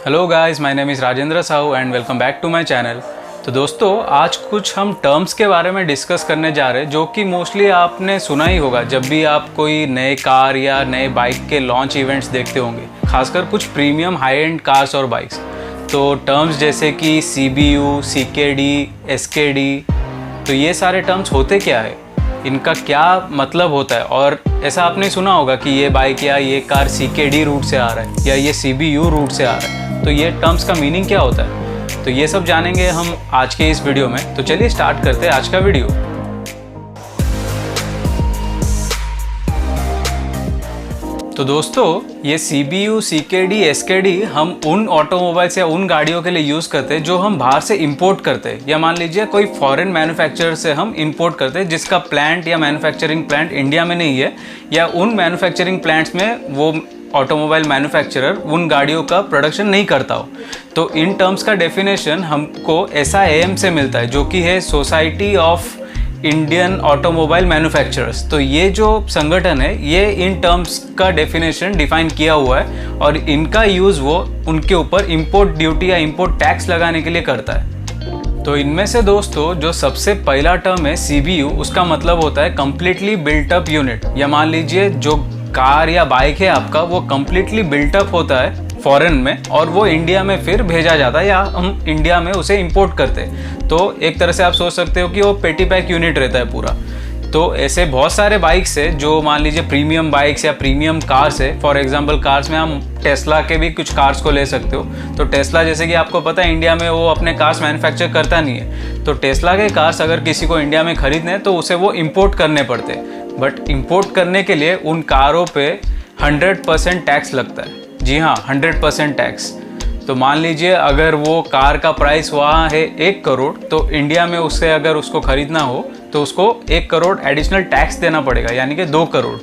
Hello guys, my name is Rajendra Sahu and welcome back to my channel. तो दोस्तों, आज कुछ हम टर्म्स के बारे में डिस्कस करने जा रहे हैं जो कि मोस्टली आपने सुना ही होगा जब भी आप कोई नए कार या नए बाइक के लॉन्च इवेंट्स देखते होंगे, खासकर कुछ प्रीमियम हाई एंड कार्स और बाइक्स। तो टर्म्स जैसे कि CBU, CKD, SKD, तो ये सारे टर्म्स होते क्या है, इनका क्या मतलब होता है। और ऐसा आपने सुना होगा कि ये बाइक या ये कार CKD रूट से आ रहा है या ये CBU रूट से आ रहा है, तो ये टर्म्स का मीनिंग क्या होता है, तो ये सब जानेंगे हम आज के इस वीडियो में। तो चलिए स्टार्ट करते हैं आज का वीडियो। तो दोस्तों, ये CBU, CKD, SKD हम उन ऑटोमोबाइल्स या उन गाड़ियों के लिए यूज़ करते हैं जो हम बाहर से इंपोर्ट करते हैं, या मान लीजिए कोई फॉरेन मैन्युफैक्चरर से हम इंपोर्ट करते हैं जिसका प्लांट या मैन्युफैक्चरिंग प्लांट इंडिया में नहीं है, या उन मैन्युफैक्चरिंग प्लांट्स में वो ऑटोमोबाइल मैन्युफैक्चरर उन गाड़ियों का प्रोडक्शन नहीं करता हो। तो इन टर्म्स का डेफिनेशन हमको SIAM से मिलता है, जो कि है society of Indian automobile manufacturers. तो ये जो संगठन है ये इन टर्म्स का डेफिनेशन डिफाइन किया हुआ है और इनका यूज़ वो उनके ऊपर इंपोर्ट ड्यूटी या इंपोर्ट टैक्स लगाने के लिए करता है। तो इनमें से दोस्तों जो सबसे पहला टर्म है CBU, उसका मतलब होता है कम्प्लीटली बिल्ट अप यूनिट, या मान लीजिए जो कार या बाइक है आपका वो कम्प्लीटली बिल्टअप होता है फॉरेन में और वो इंडिया में फिर भेजा जाता है या हम इंडिया में उसे इंपोर्ट करते हैं। तो एक तरह से आप सोच सकते हो कि वो पेटी पैक यूनिट रहता है पूरा। तो ऐसे बहुत सारे बाइक्स है जो मान लीजिए प्रीमियम बाइक्स या प्रीमियम कार्स है। फॉर एग्जांपल कार्स में हम टेस्ला के भी कुछ कार्स को ले सकते हो। तो टेस्ला जैसे कि आपको पता है इंडिया में वो अपने कार्स मैन्युफैक्चर करता नहीं है, तो टेस्ला के कार्स अगर किसी को इंडिया में खरीदने हैं तो उसे वो इम्पोर्ट करने पड़ते हैं। बट इंपोर्ट करने के लिए उन कारों पे 100% टैक्स लगता है। जी हाँ, 100% टैक्स। तो मान लीजिए अगर वो कार का प्राइस वहाँ है 1 करोड़, तो इंडिया में उससे अगर उसको ख़रीदना हो तो उसको 1 करोड़ एडिशनल टैक्स देना पड़ेगा, यानी कि 2 करोड़।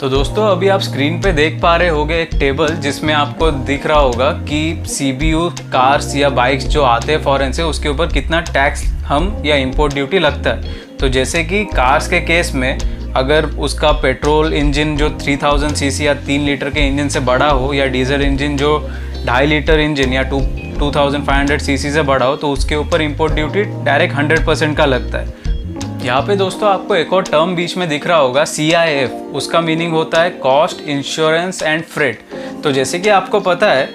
तो दोस्तों अभी आप स्क्रीन पे देख पा रहे होंगे एक टेबल जिसमें आपको दिख रहा होगा कि CBU कार्स या बाइक्स जो आते हैं फॉरेन से उसके ऊपर कितना टैक्स हम या इंपोर्ट ड्यूटी लगता है। तो जैसे कि कार्स के केस में अगर उसका पेट्रोल इंजन जो 3000 सीसी या 3 लीटर के इंजन से बड़ा हो, या डीजल इंजन जो 2.5 लीटर इंजन या 2500 सीसी से बड़ा हो, तो उसके ऊपर इंपोर्ट ड्यूटी डायरेक्ट 100% का लगता है। यहाँ पे दोस्तों आपको एक और टर्म बीच में दिख रहा होगा CIF, उसका मीनिंग होता है कॉस्ट, इंश्योरेंस एंड फ्रेट। तो जैसे कि आपको पता है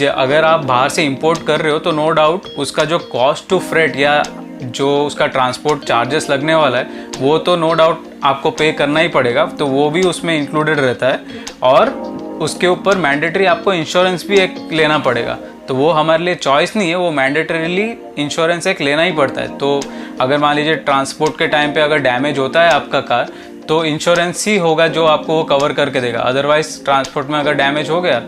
अगर आप बाहर से इंपोर्ट कर रहे हो तो नो डाउट उसका जो कॉस्ट टू फ्रेट या जो उसका ट्रांसपोर्ट चार्जेस लगने वाला है वो तो नो डाउट आपको पे करना ही पड़ेगा, तो वो भी उसमें इंक्लूडेड रहता है। और उसके ऊपर मैंडेटरी आपको इंश्योरेंस भी एक लेना पड़ेगा। तो वो हमारे लिए चॉइस नहीं है, वो मैंडेटरीली इंश्योरेंस एक लेना ही पड़ता है। तो अगर मान लीजिए ट्रांसपोर्ट के टाइम पे अगर डैमेज होता है आपका कार, तो इंश्योरेंस ही होगा जो आपको वो कवर करके देगा। अदरवाइज ट्रांसपोर्ट में अगर डैमेज हो गया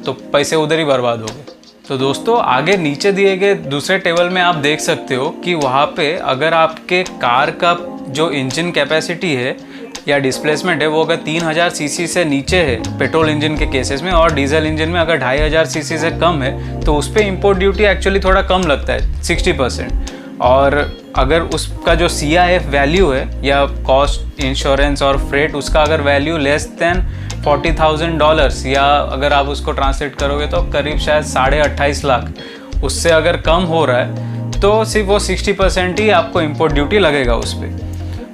तो पैसे उधर ही बर्बाद हो गए। तो दोस्तों आगे नीचे दिए गए दूसरे टेबल में आप देख सकते हो कि वहाँ पे अगर आपके कार का जो इंजन कैपेसिटी है या डिस्प्लेसमेंट है वो अगर 3000 सीसी से नीचे है पेट्रोल इंजन के केसेस में, और डीजल इंजन में अगर 2500 सीसी से कम है, तो उस पर इंपोर्ट ड्यूटी एक्चुअली थोड़ा कम लगता है, 60%। और अगर उसका जो CIF वैल्यू है या कॉस्ट, इंश्योरेंस और फ्रेट, उसका अगर वैल्यू लेस देन $40,000 या अगर आप उसको ट्रांसलेट करोगे तो करीब शायद 28.5 लाख, उससे अगर कम हो रहा है तो सिर्फ वो 60% ही आपको इंपोर्ट ड्यूटी लगेगा उस पर।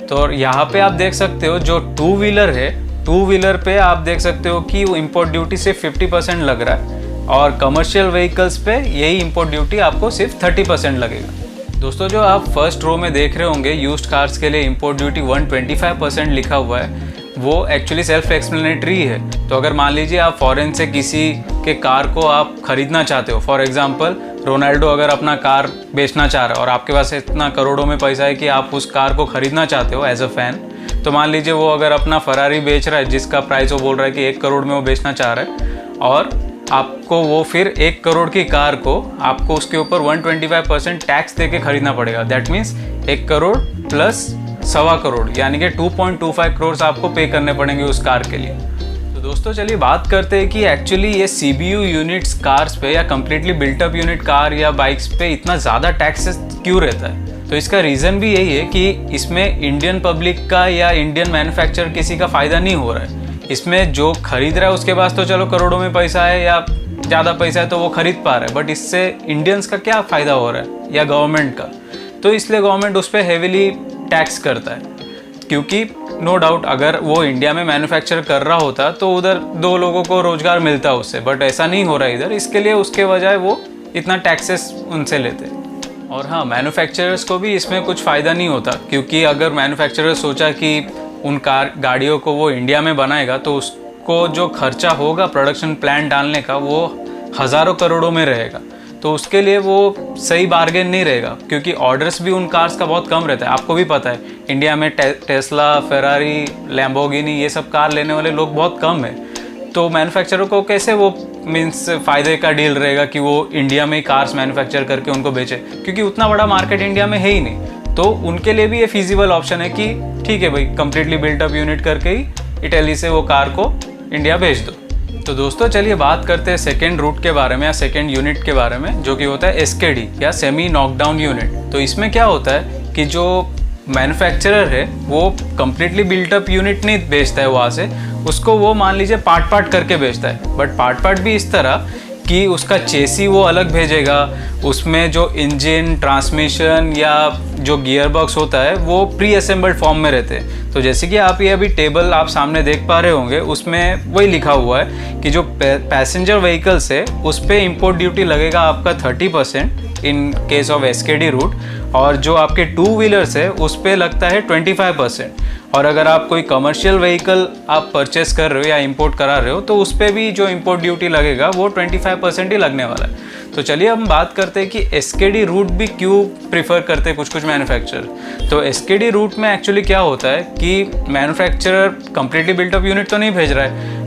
तो यहाँ पे आप देख सकते हो जो 2 व्हीलर है, 2 व्हीलर पे आप देख सकते हो कि वो इंपोर्ट ड्यूटी सिर्फ 50% लग रहा है, और कमर्शियल व्हीकल्स पे यही इंपोर्ट ड्यूटी आपको सिर्फ 30% लगेगा। दोस्तों जो आप फर्स्ट रो में देख रहे होंगे यूज्ड कार्स के लिए इंपोर्ट ड्यूटी 125% लिखा हुआ है, वो एक्चुअली सेल्फ एक्सप्लेनेटरी है। तो अगर मान लीजिए आप फॉरेन से किसी के कार को आप ख़रीदना चाहते हो, फॉर एग्जांपल रोनाल्डो अगर अपना कार बेचना चाह रहा है और आपके पास इतना करोड़ों में पैसा है कि आप उस कार को ख़रीदना चाहते हो एज अ फैन, तो मान लीजिए वो अगर अपना फरारी बेच रहा है जिसका प्राइस वो बोल रहा है कि 1 करोड़ में वो बेचना चाह रहा है, और आपको वो फिर 1 करोड़ की कार को आपको उसके ऊपर 125% टैक्स दे के खरीदना पड़ेगा। That means 1 crore plus 1.25 crore, यानी कि 2.25 करोड़ आपको पे करने पड़ेंगे उस कार के लिए। तो दोस्तों चलिए बात करते हैं कि एक्चुअली ये CBU यूनिट्स कार्स पे या कम्प्लीटली बिल्टअप यूनिट कार या बाइक्स पे इतना ज़्यादा टैक्सेस क्यों रहता है। तो इसका रीज़न भी यही है कि इसमें इंडियन पब्लिक का या इंडियन मैन्युफैक्चरर किसी का फ़ायदा नहीं हो रहा है। इसमें जो खरीद रहा है उसके पास तो चलो करोड़ों में पैसा है या ज़्यादा पैसा है तो वो खरीद पा रहा है, बट इससे इंडियंस का क्या फ़ायदा हो रहा है या गवर्नमेंट का? तो इसलिए गवर्नमेंट उस पर हेविली टैक्स करता है, क्योंकि नो डाउट अगर वो इंडिया में मैन्युफैक्चर कर रहा होता तो उधर 2 लोगों को रोज़गार मिलता उससे, बट ऐसा नहीं हो रहा इधर। इसके लिए उसके बजाय वो इतना टैक्सेस उनसे लेते। और हाँ, मैन्युफैक्चरर्स को भी इसमें कुछ फ़ायदा नहीं होता, क्योंकि अगर मैन्युफैक्चरर सोचा कि उन गाड़ियों को वो इंडिया में बनाएगा तो उसको जो खर्चा होगा प्रोडक्शन प्लांट डालने का वो हज़ारों करोड़ों में रहेगा। तो उसके लिए वो सही बार्गेन नहीं रहेगा, क्योंकि ऑर्डर्स भी उन कार्स का बहुत कम रहता है। आपको भी पता है इंडिया में टेस्ला, फेरारी, लैम्बोर्गिनी ये सब कार लेने वाले लोग बहुत कम है। तो मैन्युफैक्चरर को कैसे वो मीन्स फ़ायदे का डील रहेगा कि वो इंडिया में ही कार्स मैन्युफैक्चर करके उनको बेचे, क्योंकि उतना बड़ा मार्केट इंडिया में है ही नहीं। तो उनके लिए भी ये फीजिबल ऑप्शन है कि ठीक है भाई, कंप्लीटली बिल्टअप यूनिट करके ही इटली से वो कार को इंडिया भेज दो। तो दोस्तों चलिए बात करते हैं सेकेंड रूट के बारे में या सेकेंड यूनिट के बारे में, जो कि होता है SKD या सेमी नॉकडाउन यूनिट। तो इसमें क्या होता है कि जो मैन्युफैक्चरर है वो कम्प्लीटली बिल्टअप यूनिट नहीं बेचता है वहाँ से, उसको वो मान लीजिए पार्ट करके बेचता है। बट पार्ट भी इस तरह कि उसका चेसी वो अलग भेजेगा, उसमें जो इंजन, ट्रांसमिशन या जो गियर बॉक्स होता है वो प्री असेंबल्ड फॉर्म में रहते हैं। तो जैसे कि आप ये अभी टेबल आप सामने देख पा रहे होंगे, उसमें वही लिखा हुआ है कि जो पैसेंजर व्हीकल्स है उस पर इम्पोर्ट ड्यूटी लगेगा आपका 30% in case of SKD route, और जो आपके 2 व्हीलर्स है उस पर लगता है 25%। और अगर आप कोई कमर्शियल व्हीकल आप परचेस कर रहे हो या इंपोर्ट करा रहे हो तो उस पर भी जो इंपोर्ट ड्यूटी लगेगा वो 25% ही लगने वाला है। तो चलिए हम बात करते हैं कि SKD रूट भी क्यों प्रीफर करते हैं कुछ मैन्युफैक्चरर। तो SKD रूट में एक्चुअली क्या होता है कि मैन्युफैक्चरर कंप्लीटली बिल्टअप यूनिट तो नहीं भेज रहा है,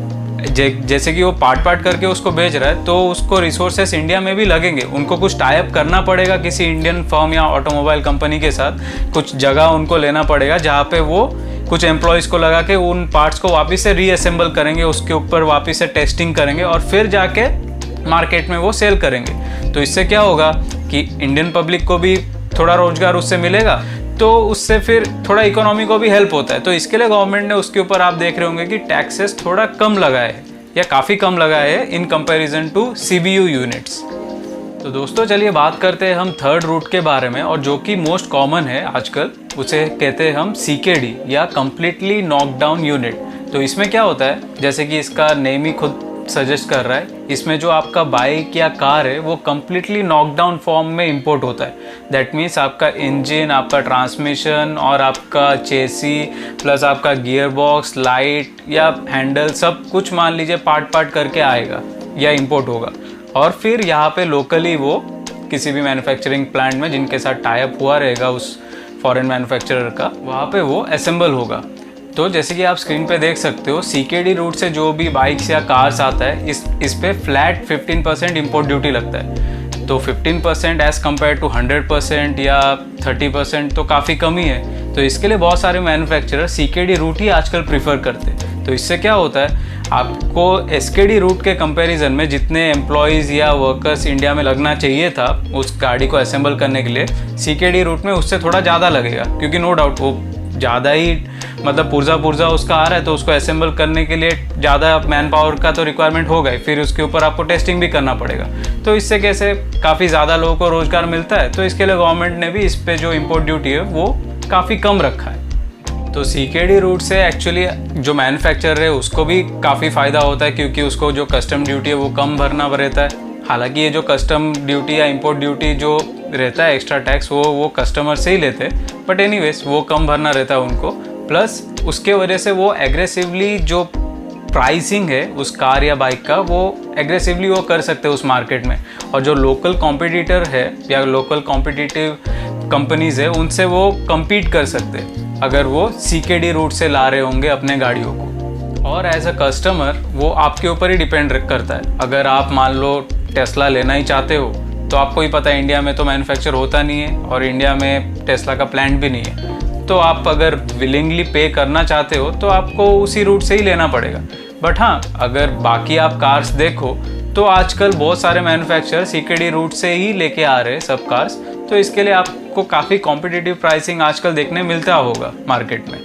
जैसे कि वो पार्ट करके उसको भेज रहा है, तो उसको रिसोर्सेस इंडिया में भी लगेंगे। उनको कुछ टाई अप करना पड़ेगा किसी इंडियन फर्म या ऑटोमोबाइल कंपनी के साथ, कुछ जगह उनको लेना पड़ेगा जहाँ पे वो कुछ एम्प्लॉयज़ को लगा के उन पार्ट्स को वापस से रीअसेंबल करेंगे, उसके ऊपर वापस से टेस्टिंग करेंगे और फिर जाके मार्केट में वो सेल करेंगे। तो इससे क्या होगा कि इंडियन पब्लिक को भी थोड़ा रोजगार उससे मिलेगा, तो उससे फिर थोड़ा इकोनॉमी को भी हेल्प होता है। तो इसके लिए गवर्नमेंट ने उसके ऊपर आप देख रहे होंगे कि टैक्सेस थोड़ा कम लगाए हैं या काफ़ी कम लगाए हैं in comparison to CBU units. तो दोस्तों चलिए बात करते हैं हम थर्ड रूट के बारे में, और जो कि मोस्ट कॉमन है आजकल, उसे कहते हैं हम CKD या कम्प्लीटली नॉकडाउन यूनिट। तो इसमें क्या होता है, जैसे कि इसका नेम ही खुद सजेस्ट कर रहा है, इसमें जो आपका बाइक या कार है वो कम्प्लीटली नॉकडाउन फॉर्म में इंपोर्ट होता है। दैट मीन्स आपका इंजन, आपका ट्रांसमिशन और आपका चेसी प्लस आपका गियर बॉक्स, लाइट या हैंडल, सब कुछ मान लीजिए पार्ट करके आएगा या इंपोर्ट होगा, और फिर यहाँ पे लोकली वो किसी भी मैन्युफैक्चरिंग प्लांट में जिनके साथ टाई अप हुआ रहेगा उस फॉरेन मैन्युफैक्चरर का, वहाँ पे वो असेंबल होगा। तो जैसे कि आप स्क्रीन पे देख सकते हो, CKD रूट से जो भी बाइक्स या कार्स आता है इस पे फ्लैट 15% इम्पोर्ट ड्यूटी लगता है। तो 15% एज़ कम्पेयर टू 100% या 30% तो काफ़ी कम ही है। तो इसके लिए बहुत सारे मैन्युफैक्चरर CKD रूट ही आजकल प्रीफर करते हैं। तो इससे क्या होता है, आपको SKD रूट के कंपैरिजन में जितने एम्प्लॉयज़ या वर्कर्स इंडिया में लगना चाहिए था उस गाड़ी को असेंबल करने के लिए, CKD रूट में उससे थोड़ा ज़्यादा लगेगा, क्योंकि नो डाउट वो ज़्यादा ही मतलब पुर्जा उसका आ रहा है, तो उसको असेंबल करने के लिए ज़्यादा मैन पावर का तो रिक्वायरमेंट होगा ही, फिर उसके ऊपर आपको टेस्टिंग भी करना पड़ेगा। तो इससे कैसे काफ़ी ज़्यादा लोगों को रोज़गार मिलता है। तो इसके लिए गवर्नमेंट ने भी इस पर जो इम्पोर्ट ड्यूटी है वो काफ़ी कम रखा है। तो CKD रूट से एक्चुअली जो मैन्युफैक्चरर है उसको भी काफ़ी फ़ायदा होता है, क्योंकि उसको जो कस्टम ड्यूटी है वो कम भरना रहता है। हालांकि ये जो कस्टम ड्यूटी या इंपोर्ट ड्यूटी जो रहता है एक्स्ट्रा टैक्स वो कस्टमर से ही लेते हैं, बट एनीवेज वो कम भरना रहता है उनको। प्लस उसके वजह से वो एग्रेसिवली जो प्राइसिंग है उस कार या बाइक का वो एग्रेसिवली वो कर सकते हैं उस मार्केट में, और जो लोकल कॉम्पिटिटर है या लोकल कॉम्पिटिटिव कंपनीज़ है उनसे वो कम्पीट कर सकते हैं अगर वो CKD रूट से ला रहे होंगे अपने गाड़ियों को। और एज अ कस्टमर वो आपके ऊपर ही डिपेंड करता है। अगर आप मान लो टेस्ला लेना ही चाहते हो, तो आपको ही पता है इंडिया में तो मैन्युफैक्चर होता नहीं है और इंडिया में टेस्ला का प्लांट भी नहीं है। तो आप अगर विलिंगली पे करना चाहते हो तो आपको उसी रूट से ही लेना पड़ेगा। बट हाँ, अगर बाकी आप कार्स देखो तो आजकल बहुत सारे मैन्युफैक्चरर CKD रूट से ही लेके आ रहे हैं सब कार्स। तो इसके लिए आपको काफ़ी कॉम्पिटिटिव प्राइसिंग आजकल देखने मिलता होगा मार्केट में।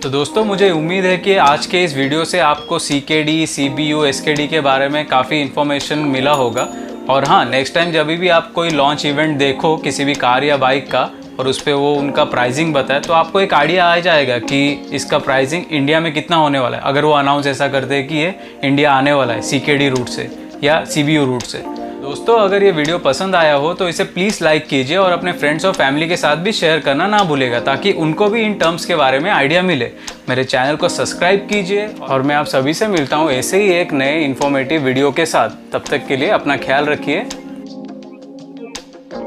तो दोस्तों मुझे उम्मीद है कि आज के इस वीडियो से आपको CKD, CBU, SKD के बारे में काफ़ी इन्फॉर्मेशन मिला होगा। और हाँ, नेक्स्ट टाइम जब भी आप कोई लॉन्च इवेंट देखो किसी भी कार या बाइक का और उस पर वो उनका प्राइसिंग बताए, तो आपको एक आइडिया आ जाएगा कि इसका प्राइसिंग इंडिया में कितना होने वाला है, अगर वो अनाउंस ऐसा करते हैं कि ये इंडिया आने वाला है CKD रूट से या CBU रूट से। दोस्तों अगर ये वीडियो पसंद आया हो तो इसे प्लीज़ लाइक कीजिए और अपने फ्रेंड्स और फैमिली के साथ भी शेयर करना ना भूलेगा, ताकि उनको भी इन टर्म्स के बारे में आइडिया मिले। मेरे चैनल को सब्सक्राइब कीजिए और मैं आप सभी से मिलता हूँ ऐसे ही एक नए इन्फॉर्मेटिव वीडियो के साथ। तब तक के लिए अपना ख्याल रखिए।